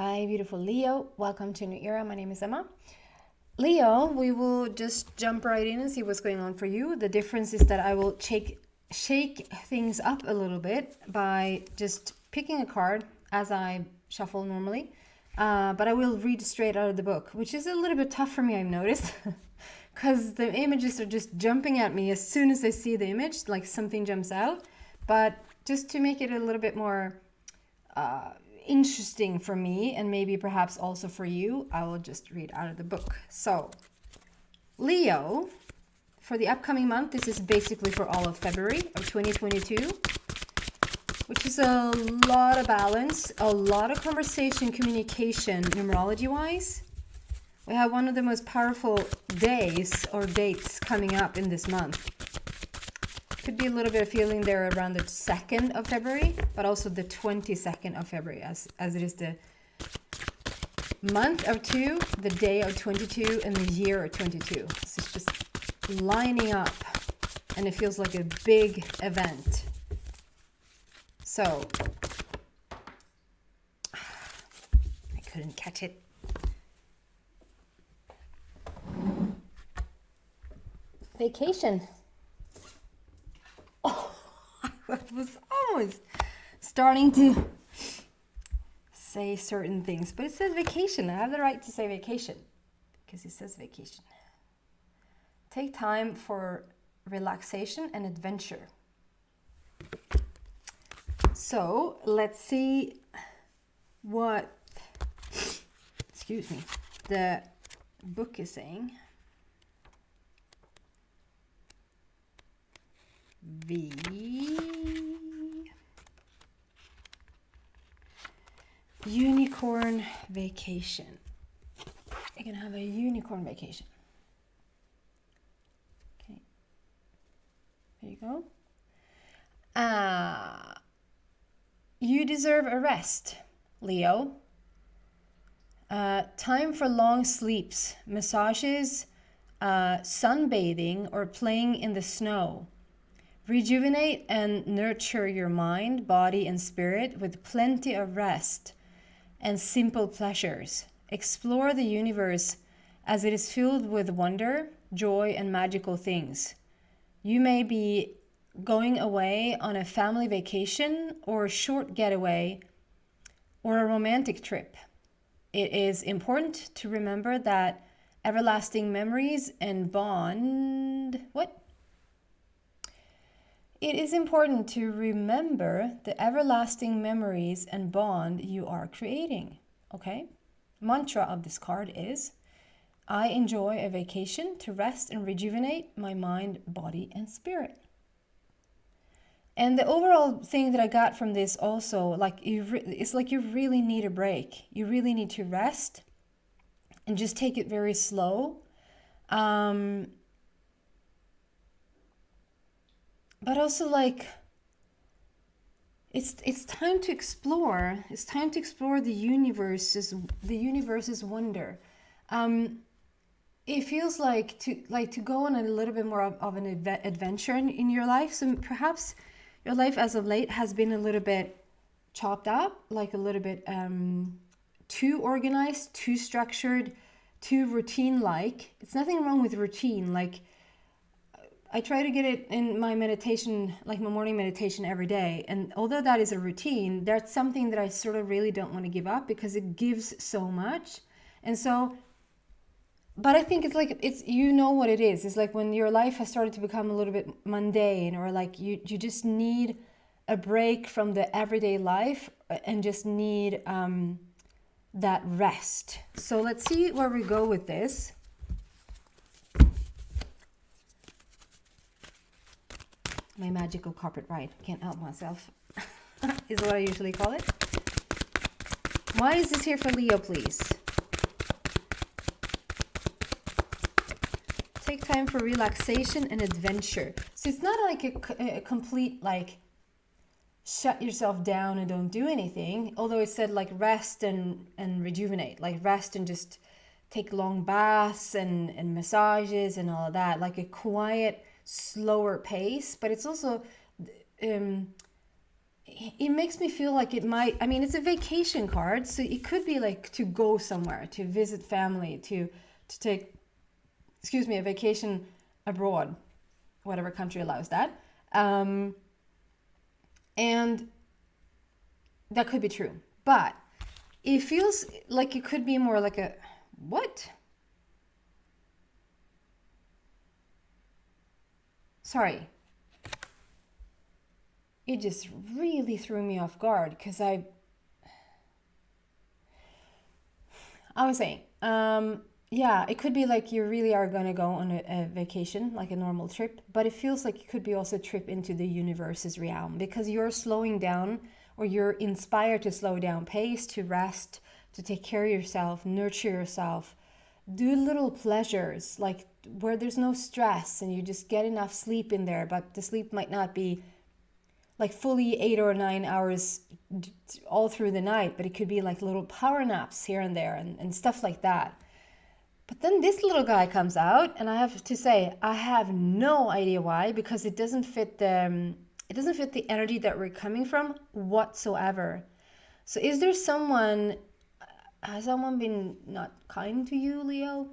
Hi, beautiful Leo. Welcome to a new era. My name is Emma. Leo, we will just jump right in and see what's going on for you. The difference is that I will shake things up a little bit by just picking a card as I shuffle normally. But I will read straight out of the book, which is a little bit tough for me, I've noticed. Because the images are just jumping at me as soon as I see the image, like something jumps out. But just to make it a little bit more interesting for me, and maybe perhaps also for you, I will just read out of the book. So, Leo, for the upcoming month, this is basically for all of February of 2022, which is a lot of balance, a lot of conversation, communication, numerology-wise. We have one of the most powerful days or dates coming up in this month. Could be a little bit of feeling there around the 2nd of February, but also the 22nd of February, as it is the month of 2, the day of 22, and the year of 22. So it's just lining up, and it feels like a big event. So, I couldn't catch it. Vacation. Oh, I was almost starting to say certain things, but it says vacation. I have the right to say vacation because it says vacation. Take time for relaxation and adventure. So let's see what, the book is saying. Unicorn vacation. You're gonna have a unicorn vacation. Okay, there you go. You deserve a rest, Leo. Time for long sleeps, massages, sunbathing, or playing in the snow. Rejuvenate and nurture your mind, body, and spirit with plenty of rest and simple pleasures. Explore the universe as it is filled with wonder, joy, and magical things. You may be going away on a family vacation or a short getaway or a romantic trip. It is important to remember that everlasting memories and bond... It is important to remember the everlasting memories and bond you are creating. Okay? Mantra of this card is, I enjoy a vacation to rest and rejuvenate my mind, body, and spirit. And the overall thing that I got from this also, it's like you really need a break. You really need to rest and just take it very slow. But also, like, it's time to explore. It's time to explore the universe's wonder. It feels like to go on a little bit more of an adventure in your life. So perhaps your life as of late has been a little bit chopped up, like a little bit too organized, too structured, too routine-like. It's nothing wrong with routine. Like, I try to get it in my meditation, like my morning meditation every day. And although that is a routine, that's something that I sort of really don't want to give up because it gives so much. And so, but I think it's you know what it is. It's like when your life has started to become a little bit mundane, or like you just need a break from the everyday life and just need that rest. So let's see where we go with this. My magical carpet ride. Can't help myself. Is what I usually call it. Why is this here for Leo, please? Take time for relaxation and adventure. So it's not like a complete, like, shut yourself down and don't do anything. Although it said, like, rest and rejuvenate. Like, rest and just take long baths and massages and all of that. Like a quiet, slower pace. But it's also it makes me feel like it might, I mean, it's a vacation card, so it could be like to go somewhere, to visit family, to take, excuse me, a vacation abroad, whatever country allows that. And that could be true. But it feels like it could be more like a, what? Sorry. It just really threw me off guard because I was saying, yeah, it could be like you really are going to go on a vacation, like a normal trip, but it feels like it could be also a trip into the universe's realm because you're slowing down, or you're inspired to slow down pace, to rest, to take care of yourself, nurture yourself, do little pleasures, like where there's no stress and you just get enough sleep in there, but the sleep might not be like fully 8 or 9 hours all through the night, but it could be like little power naps here and there and stuff like that. But then this little guy comes out, and I have to say, I have no idea why, because it doesn't fit the energy that we're coming from whatsoever. So is there someone, has someone been not kind to you, Leo?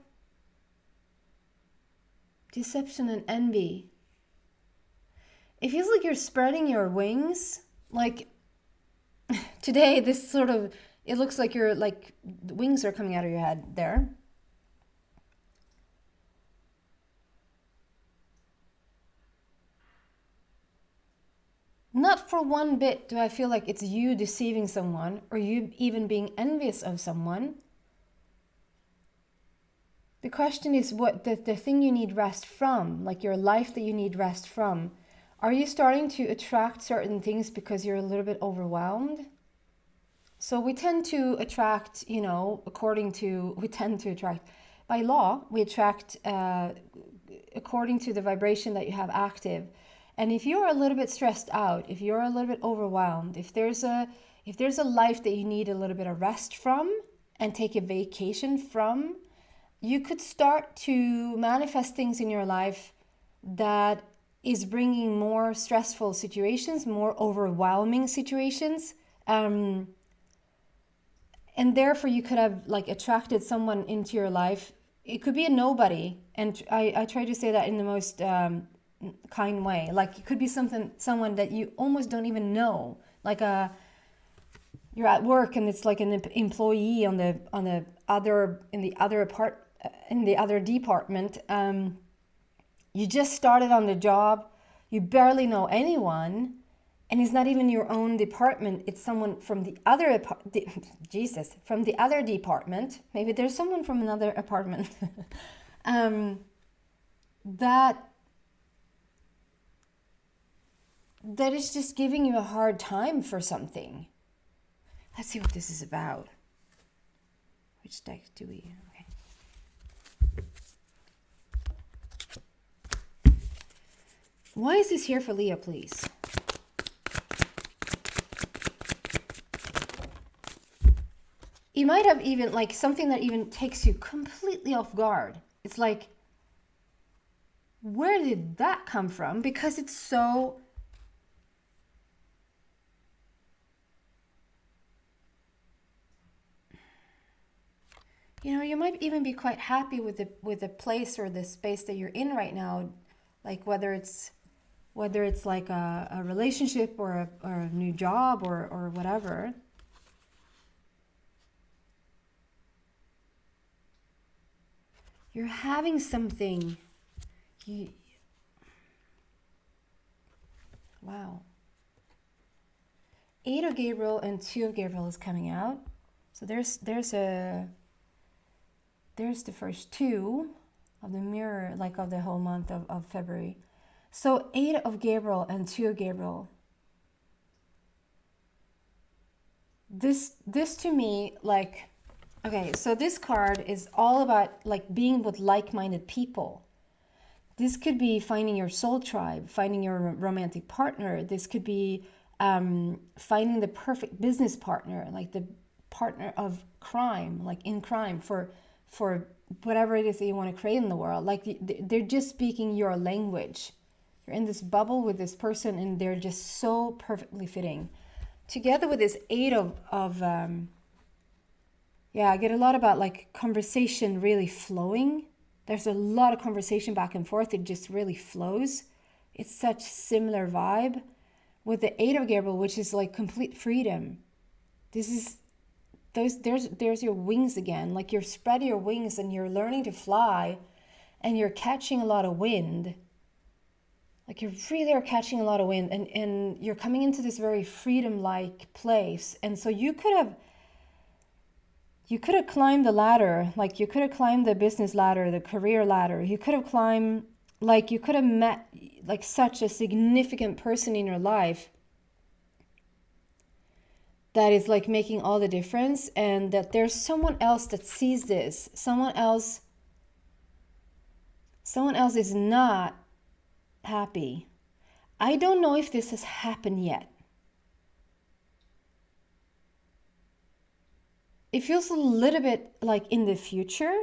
Deception and envy. It feels like you're spreading your wings. Like today, this sort of, it looks like you're like, the wings are coming out of your head there. Not for one bit do I feel like it's you deceiving someone or you even being envious of someone. The question is what the thing you need rest from, like your life that you need rest from. Are you starting to attract certain things because you're a little bit overwhelmed? So we tend to attract, you know, by law, we attract according to the vibration that you have active. And if you're a little bit stressed out, if you're a little bit overwhelmed, if there's a life that you need a little bit of rest from and take a vacation from, you could start to manifest things in your life that is bringing more stressful situations, more overwhelming situations. And therefore you could have like attracted someone into your life. It could be a nobody. And I try to say that in the most kind way. Like it could be someone that you almost don't even know. Like you're at work and it's like an employee in the other department. You just started on the job. You barely know anyone, and it's not even your own department. It's someone from the other from the other department. Maybe there's someone from another apartment that is just giving you a hard time for something. Let's see what this is about. Which deck do we? Okay. Why is this here for Leo, please? You might have even like something that even takes you completely off guard. It's like, where did that come from? Because it's so... You know, you might even be quite happy with the place or the space that you're in right now, like whether it's like a relationship or a new job or whatever. You're having something. Wow. 8 of Gabriel and 2 of Gabriel is coming out. So there's the first 2 of the mirror, like of the whole month of February. So 8 of Gabriel and 2 of Gabriel. This to me, like, okay, so this card is all about like being with like-minded people. This could be finding your soul tribe, finding your romantic partner. This could be finding the perfect business partner, like the partner of crime, like in crime for whatever it is that you want to create in the world. Like they're just speaking your language. You're in this bubble with this person and they're just so perfectly fitting. together with this eight of yeah, I get a lot about like conversation really flowing. There's a lot of conversation back and forth. It just really flows. It's such similar vibe with the eight of Gabriel, which is like complete freedom. This is there's your wings again. Like you're spreading your wings and you're learning to fly, and you're catching a lot of wind. Like you really are catching a lot of wind, and you're coming into this very freedom-like place. And so you could have climbed the ladder, like you could have climbed the business ladder, the career ladder. You could have climbed, like you could have met like such a significant person in your life that is like making all the difference, and that there's someone else that sees this. Someone else is not happy. I don't know if this has happened yet. It feels a little bit like in the future.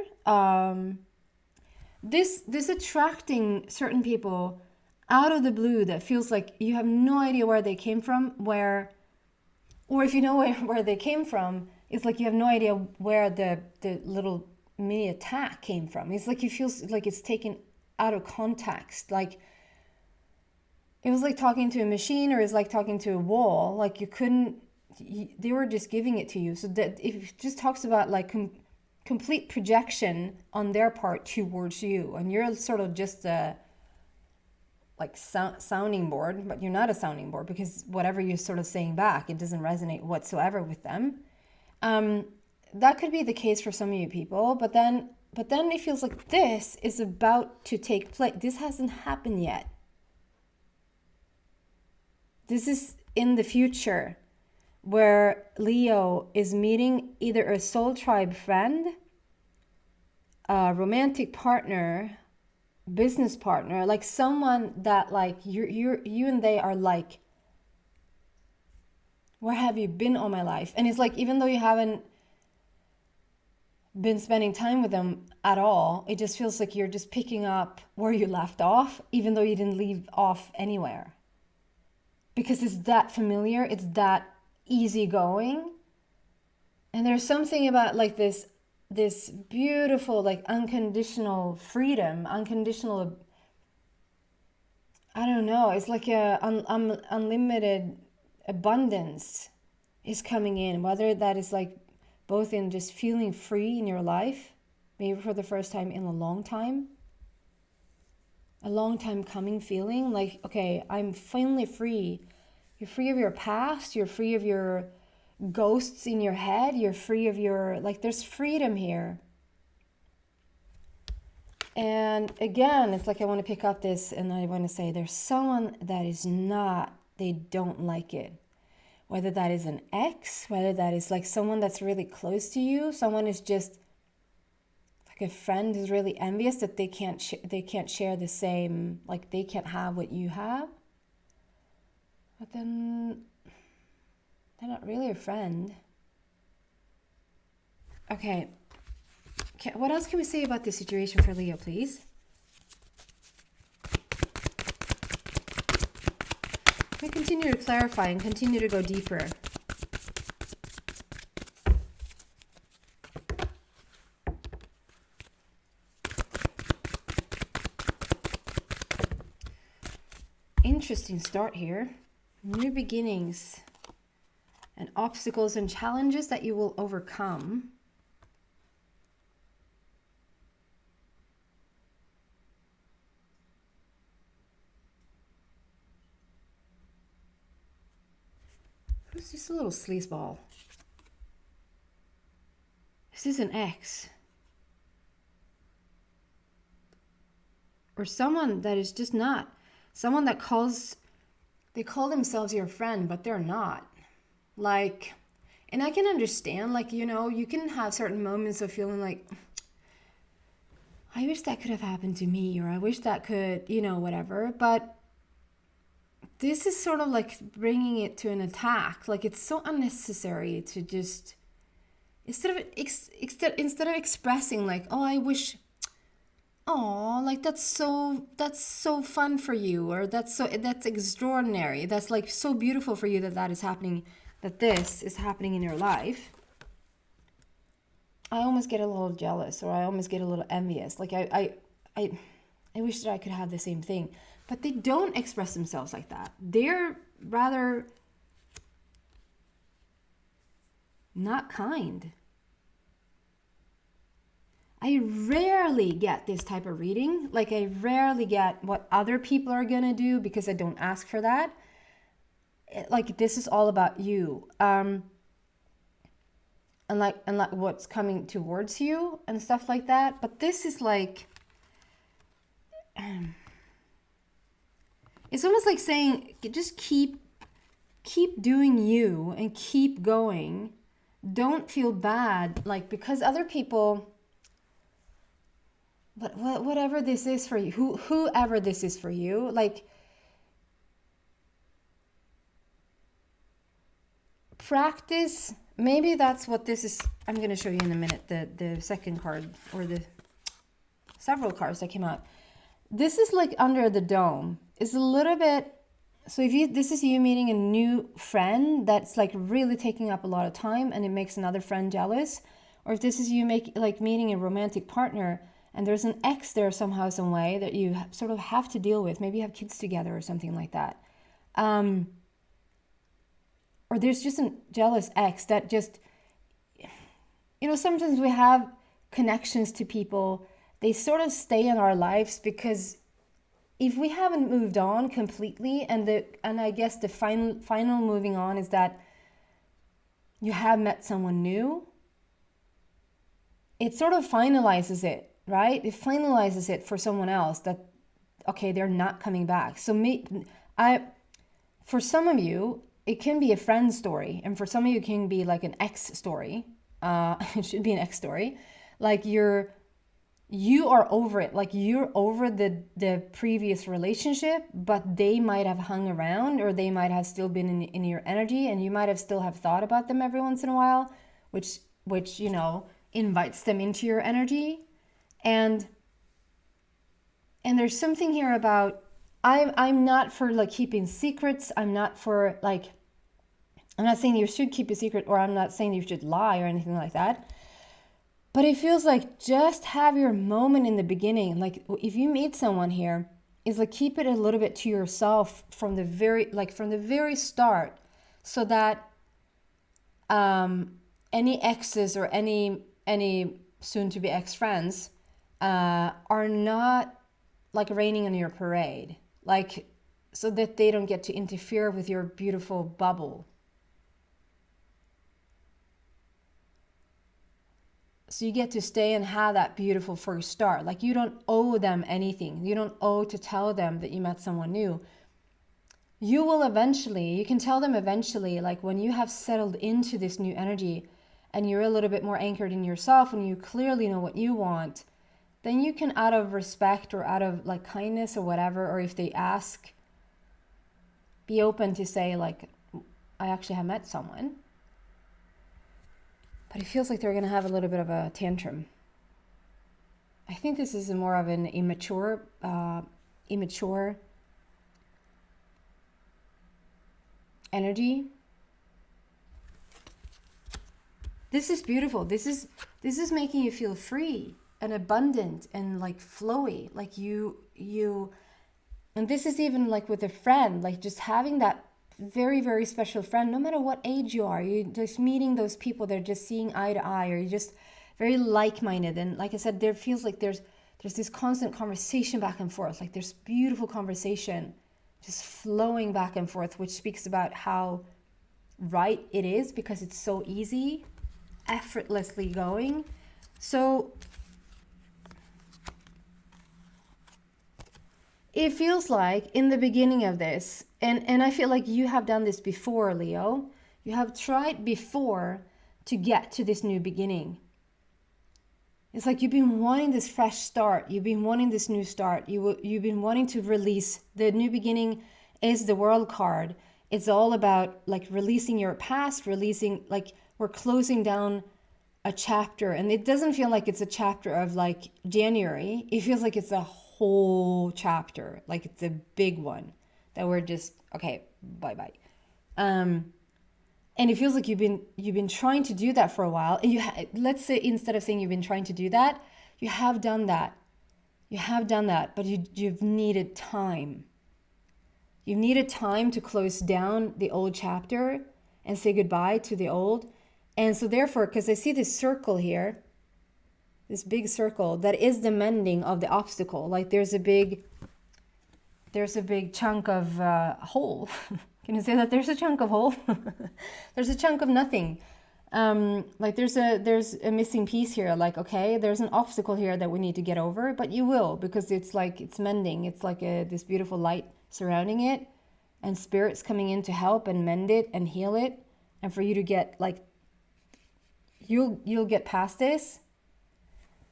This attracting certain people out of the blue that feels like you have no idea where they came from, or if you know where they came from, it's like you have no idea where the little mini attack came from. It's like you feel like it's taken out of context. Like it was like talking to a machine, or it's like talking to a wall. Like they were just giving it to you. So that it just talks about like complete projection on their part towards you, and you're sort of just a like sounding board, but you're not a sounding board, because whatever you're sort of saying back, it doesn't resonate whatsoever with them. That could be the case for some of you people, but then it feels like this is about to take place. This hasn't happened yet. This is in the future, where Leo is meeting either a soul tribe friend, a romantic partner, business partner, like someone that like you and they are like, where have you been all my life? And it's like, even though you haven't been spending time with them at all, it just feels like you're just picking up where you left off, even though you didn't leave off anywhere, because it's that familiar, it's that easygoing. And there's something about like this beautiful, like unconditional freedom, unconditional, I don't know, it's like a unlimited abundance is coming in, whether that is like both in just feeling free in your life, maybe for the first time in a long time coming, feeling like, okay, I'm finally free. You're free of your past, you're free of your ghosts in your head, you're free of your, like, there's freedom here. And again, it's like I want to pick up this, and I want to say there's someone that is not, they don't like it. Whether that is an ex, whether that is like someone that's really close to you, someone is just like a friend who's really envious that they can't share the same, like they can't have what you have. But then they're not really a friend. Okay, what else can we say about this situation for Leo, please? We continue to clarify and continue to go deeper. Interesting start here. New beginnings and obstacles and challenges that you will overcome. Who's this little sleazeball? Is this an ex? Or someone that is just not. Someone that they call themselves your friend, but they're not. Like, and I can understand, like, you know, you can have certain moments of feeling like, I wish that could have happened to me, or I wish that could, you know, whatever. But this is sort of like bringing it to an attack. Like, it's so unnecessary to just, instead of expressing like, oh, I wish, oh, like that's so fun for you, or that's extraordinary, that's like so beautiful for you that is happening. that this is happening in your life, I almost get a little jealous, or I almost get a little envious. Like I wish that I could have the same thing. But they don't express themselves like that. They're rather not kind. I rarely get this type of reading. Like I rarely get what other people are gonna do because I don't ask for that. Like this is all about you. And like what's coming towards you and stuff like that. But this is like, it's almost like saying, just keep doing you and keep going. Don't feel bad, like, because other people, whatever this is for you, whoever this is for you, like, practice. Maybe that's what this is. I'm going to show you in a minute the second card, or the several cards that came out. This is like under the dome. It's a little bit, so if this is you meeting a new friend that's like really taking up a lot of time and it makes another friend jealous, or if this is you meeting a romantic partner and there's an ex there somehow, some way that you sort of have to deal with. Maybe you have kids together or something like that. Or there's just a jealous ex that just, sometimes we have connections to people. They sort of stay in our lives because if we haven't moved on completely, and I guess the final moving on is that you have met someone new, it sort of finalizes it, right? It finalizes it for someone else that, okay, they're not coming back. So for some of you, it can be a friend story, and for some of you, it can be like an ex story. It should be an ex story. Like you are over it. Like you're over the previous relationship, but they might have hung around, or they might have still been in your energy, and you might have still have thought about them every once in a while, which invites them into your energy. And there's something here about, I'm not for like keeping secrets. I'm not saying you should keep a secret, or I'm not saying you should lie or anything like that. But it feels like just have your moment in the beginning. Like if you meet someone here, is like keep it a little bit to yourself from the very start, so that any exes or any soon to be ex friends are not like raining on your parade, like, so that they don't get to interfere with your beautiful bubble. So you get to stay and have that beautiful first start. Like you don't owe them anything. You don't owe to tell them that you met someone new. You can tell them eventually, like when you have settled into this new energy and you're a little bit more anchored in yourself and you clearly know what you want, then you can, out of respect or out of like kindness or whatever, or if they ask, be open to say like, I actually have met someone. But it feels like they're going to have a little bit of a tantrum. I think this is more of an immature energy. This is beautiful. This is making you feel free and abundant and like flowy. Like you, and this is even like with a friend, like just having that very, very special friend, no matter what age you are, you're just meeting those people, they're just seeing eye to eye, or you're just very like-minded. And like I said, there feels like there's this constant conversation back and forth, like there's beautiful conversation just flowing back and forth, which speaks about how right it is, because it's so easy, effortlessly going. So it feels like in the beginning of this, and I feel like you have done this before, Leo. You have tried before to get to this new beginning. It's like you've been wanting this fresh start. You've been wanting this new start. You've been wanting to release. The new beginning is the World card. It's all about like releasing your past, like we're closing down a chapter. And it doesn't feel like it's a chapter of like January. It feels like it's a whole chapter, like it's a big one that we're just, okay, bye-bye. And it feels like you've been trying to do that for a while. And let's say, instead of saying you've been trying to do that, you have done that. You have done that, but you've needed time. You've needed time to close down the old chapter and say goodbye to the old. And so therefore, because I see this circle here, this big circle, that is the mending of the obstacle. Like there's a big chunk of hole. Can you say that? There's a chunk of hole. There's a chunk of nothing. Like there's a missing piece here. Like, okay, there's an obstacle here that we need to get over, but you will, because it's like it's mending. It's like this beautiful light surrounding it, and spirits coming in to help and mend it and heal it, and for you to get like you'll get past this.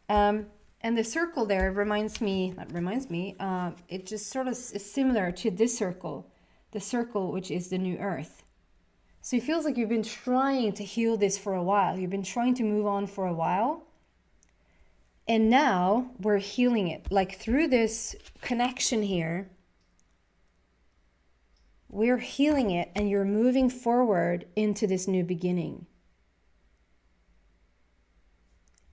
And the circle there it just sort of is similar to this circle, the circle which is the new earth. So it feels like you've been trying to heal this for a while. You've been trying to move on for a while. And now we're healing it. Like through this connection here, we're healing it, and you're moving forward into this new beginning.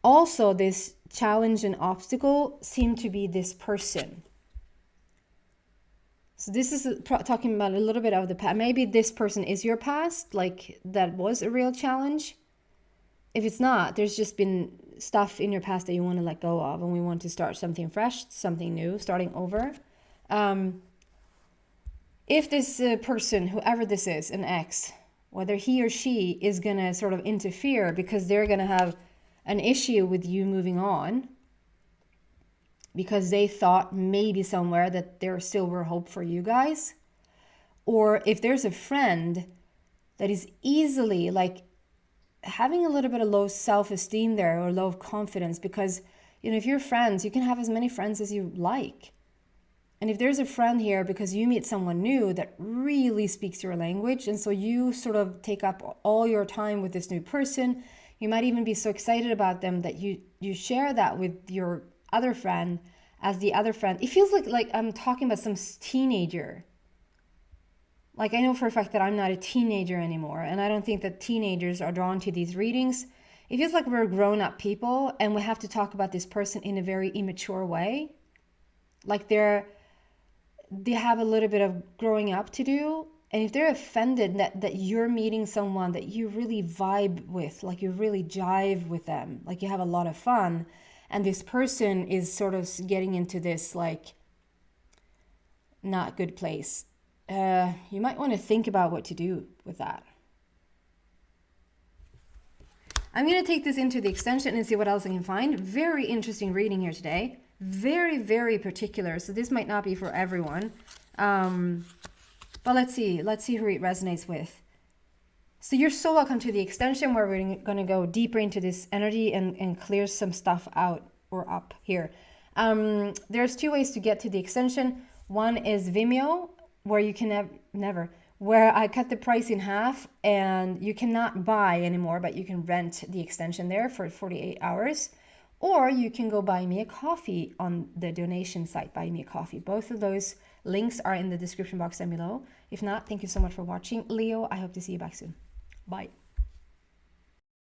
Also, this challenge and obstacle seem to be this person. So this is talking about a little bit of the past. Maybe this person is your past, like that was a real challenge. If it's not, there's just been stuff in your past that you want to let go of, and we want to start something fresh, something new, starting over. If this person, whoever this is, an ex, whether he or she is going to sort of interfere because they're going to have an issue with you moving on, because they thought maybe somewhere that there still were hope for you guys. Or if there's a friend that is easily like having a little bit of low self-esteem there, or low confidence, because, you know, if you're friends, you can have as many friends as you like. And if there's a friend here because you meet someone new that really speaks your language, and so you sort of take up all your time with this new person, you might even be so excited about them that you share that with your other friend as the other friend. It feels like I'm talking about some teenager. Like, I know for a fact that I'm not a teenager anymore, and I don't think that teenagers are drawn to these readings. It feels like we're grown-up people, and we have to talk about this person in a very immature way. Like they have a little bit of growing up to do. And if they're offended that you're meeting someone that you really vibe with, like you really jive with them, like you have a lot of fun, and this person is sort of getting into this like not good place, you might want to think about what to do with that. I'm going to take this into the extension and see what else I can find. Very interesting reading here today. Very, very particular. So this might not be for everyone. But let's see who it resonates with. So you're so welcome to the extension, where we're going to go deeper into this energy and clear some stuff out or up here. There's two ways to get to the extension. One is Vimeo, where you can where I cut the price in half, and you cannot buy anymore, but you can rent the extension there for 48 hours. Or you can go buy me a coffee on the donation site, Buy Me a Coffee. Both of those links are in the description box down below. If not, thank you so much for watching. Leo, I hope to see you back soon. Bye.